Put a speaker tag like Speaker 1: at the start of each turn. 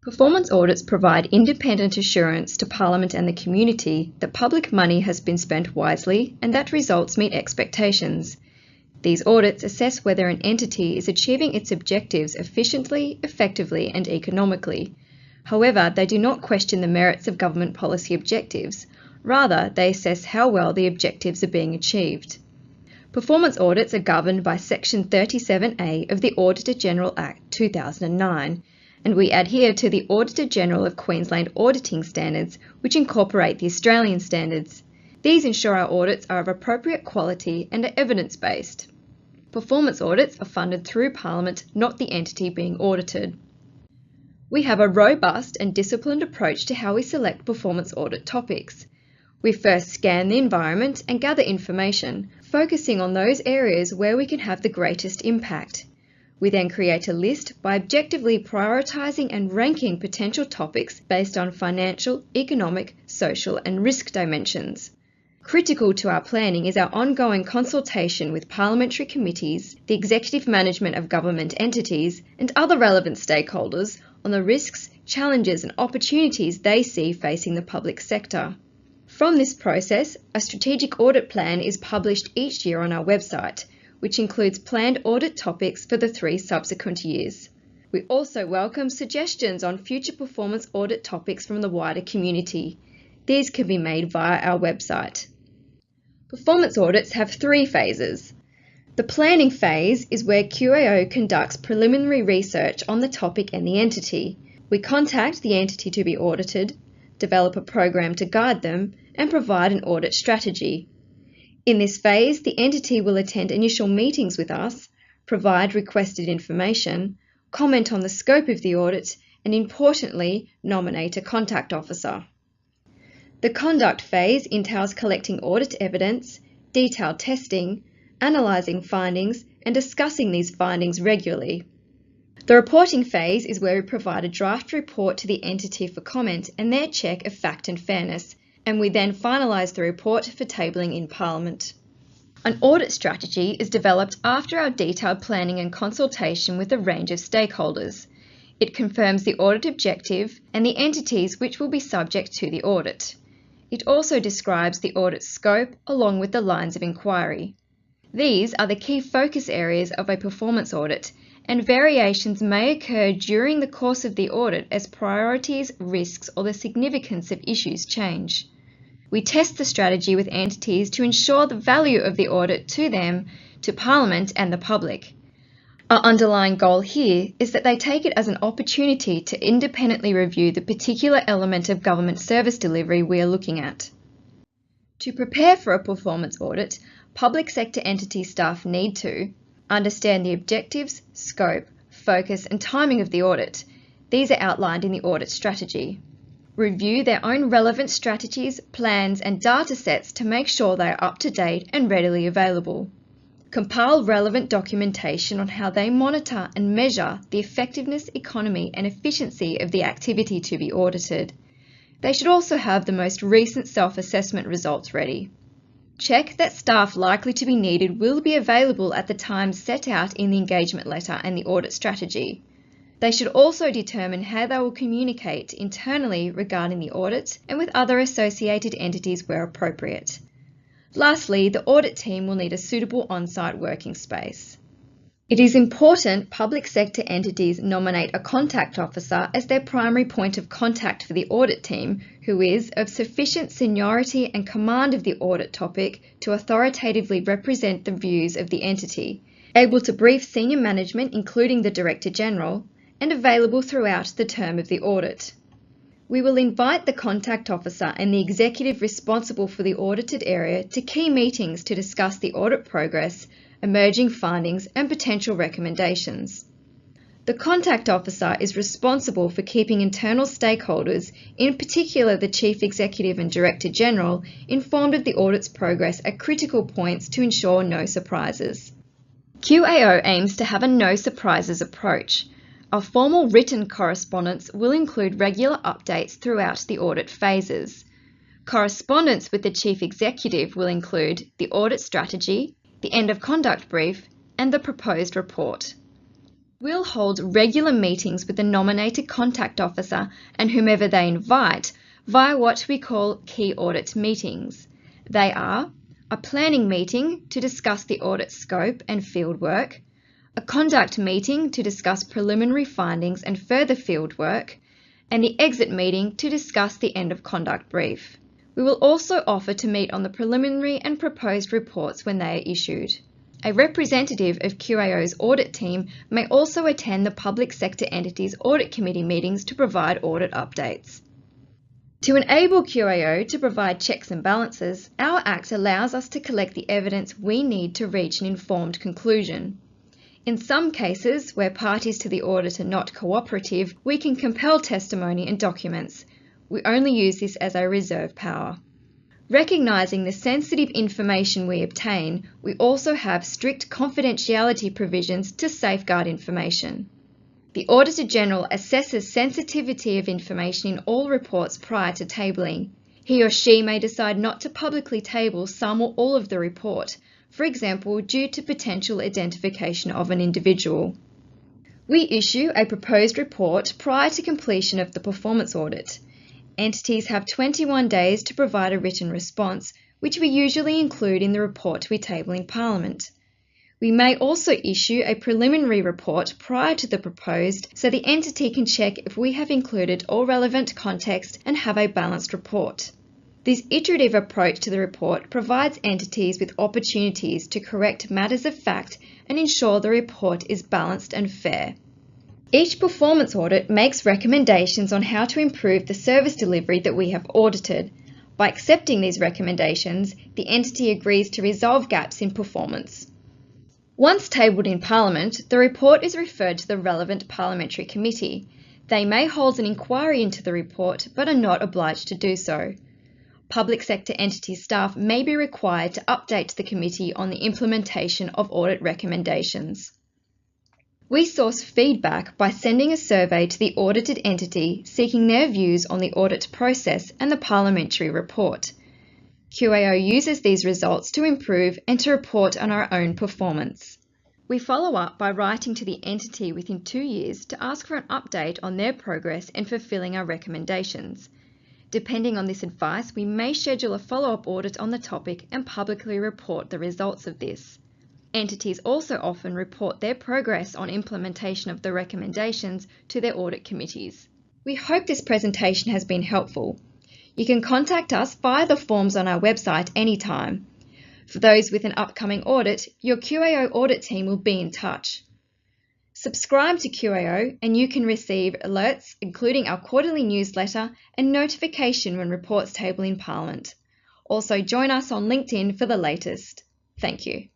Speaker 1: Performance audits provide independent assurance to Parliament and the community that public money has been spent wisely and that results meet expectations. These audits assess whether an entity is achieving its objectives efficiently, effectively, and economically. However, they do not question the merits of government policy objectives. Rather, they assess how well the objectives are being achieved. Performance audits are governed by Section 37A of the Auditor General Act 2009, and we adhere to the Auditor General of Queensland auditing standards, which incorporate the Australian standards. These ensure our audits are of appropriate quality and are evidence-based. Performance audits are funded through Parliament, not the entity being audited. We have a robust and disciplined approach to how we select performance audit topics. We first scan the environment and gather information, focusing on those areas where we can have the greatest impact. We then create a list by objectively prioritising and ranking potential topics based on financial, economic, social and risk dimensions. Critical to our planning is our ongoing consultation with parliamentary committees, the executive management of government entities and other relevant stakeholders on the risks, challenges and opportunities they see facing the public sector. From this process, a strategic audit plan is published each year on our website, which includes planned audit topics for the 3 subsequent years. We also welcome suggestions on future performance audit topics from the wider community. These can be made via our website. Performance audits have 3 phases. The planning phase is where QAO conducts preliminary research on the topic and the entity. We contact the entity to be audited, develop a program to guide them, and provide an audit strategy. In this phase, the entity will attend initial meetings with us, provide requested information, comment on the scope of the audit, and importantly, nominate a contact officer. The conduct phase entails collecting audit evidence, detailed testing, analysing findings, and discussing these findings regularly. The reporting phase is where we provide a draft report to the entity for comment and their check of fact and fairness, and we then finalise the report for tabling in Parliament. An audit strategy is developed after our detailed planning and consultation with a range of stakeholders. It confirms the audit objective and the entities which will be subject to the audit. It also describes the audit scope along with the lines of inquiry. These are the key focus areas of a performance audit, and variations may occur during the course of the audit as priorities, risks, or the significance of issues change. We test the strategy with entities to ensure the value of the audit to them, to Parliament and the public. Our underlying goal here is that they take it as an opportunity to independently review the particular element of government service delivery we are looking at. To prepare for a performance audit, public sector entity staff need to understand the objectives, scope, focus and timing of the audit. These are outlined in the audit strategy. Review their own relevant strategies, plans and data sets to make sure they are up to date and readily available. Compile relevant documentation on how they monitor and measure the effectiveness, economy and efficiency of the activity to be audited. They should also have the most recent self-assessment results ready. Check that staff likely to be needed will be available at the times set out in the engagement letter and the audit strategy. They should also determine how they will communicate internally regarding the audit and with other associated entities where appropriate. Lastly, the audit team will need a suitable on-site working space. It is important public sector entities nominate a contact officer as their primary point of contact for the audit team, who is of sufficient seniority and command of the audit topic to authoritatively represent the views of the entity, able to brief senior management including the Director General, and available throughout the term of the audit. We will invite the contact officer and the executive responsible for the audited area to key meetings to discuss the audit progress, emerging findings and potential recommendations. The contact officer is responsible for keeping internal stakeholders, in particular the Chief Executive and Director General, informed of the audit's progress at critical points to ensure no surprises. QAO aims to have a no surprises approach. Our formal written correspondence will include regular updates throughout the audit phases. Correspondence with the Chief Executive will include the audit strategy, the end of conduct brief, and the proposed report. We'll hold regular meetings with the nominated contact officer and whomever they invite via what we call key audit meetings. They are a planning meeting to discuss the audit scope and fieldwork, a conduct meeting to discuss preliminary findings and further fieldwork, and the exit meeting to discuss the end of conduct brief. We will also offer to meet on the preliminary and proposed reports when they are issued. A representative of QAO's audit team may also attend the public sector entity's audit committee meetings to provide audit updates. To enable QAO to provide checks and balances, our Act allows us to collect the evidence we need to reach an informed conclusion. In some cases, where parties to the audit are not cooperative, we can compel testimony and documents. We only use this as a reserve power. Recognising the sensitive information we obtain, we also have strict confidentiality provisions to safeguard information. The Auditor General assesses sensitivity of information in all reports prior to tabling. He or she may decide not to publicly table some or all of the report, for example, due to potential identification of an individual. We issue a proposed report prior to completion of the performance audit. Entities have 21 days to provide a written response, which we usually include in the report we table in Parliament. We may also issue a preliminary report prior to the proposed so the entity can check if we have included all relevant context and have a balanced report. This iterative approach to the report provides entities with opportunities to correct matters of fact and ensure the report is balanced and fair. Each performance audit makes recommendations on how to improve the service delivery that we have audited. By accepting these recommendations, the entity agrees to resolve gaps in performance. Once tabled in Parliament, the report is referred to the relevant parliamentary committee. They may hold an inquiry into the report, but are not obliged to do so. Public sector entity staff may be required to update the committee on the implementation of audit recommendations. We source feedback by sending a survey to the audited entity seeking their views on the audit process and the parliamentary report. QAO uses these results to improve and to report on our own performance. We follow up by writing to the entity within 2 years to ask for an update on their progress in fulfilling our recommendations. Depending on this advice, we may schedule a follow-up audit on the topic and publicly report the results of this. Entities also often report their progress on implementation of the recommendations to their audit committees. We hope this presentation has been helpful. You can contact us via the forms on our website anytime. For those with an upcoming audit, your QAO audit team will be in touch. Subscribe to QAO and you can receive alerts, including our quarterly newsletter and notification when reports table in Parliament. Also join us on LinkedIn for the latest. Thank you.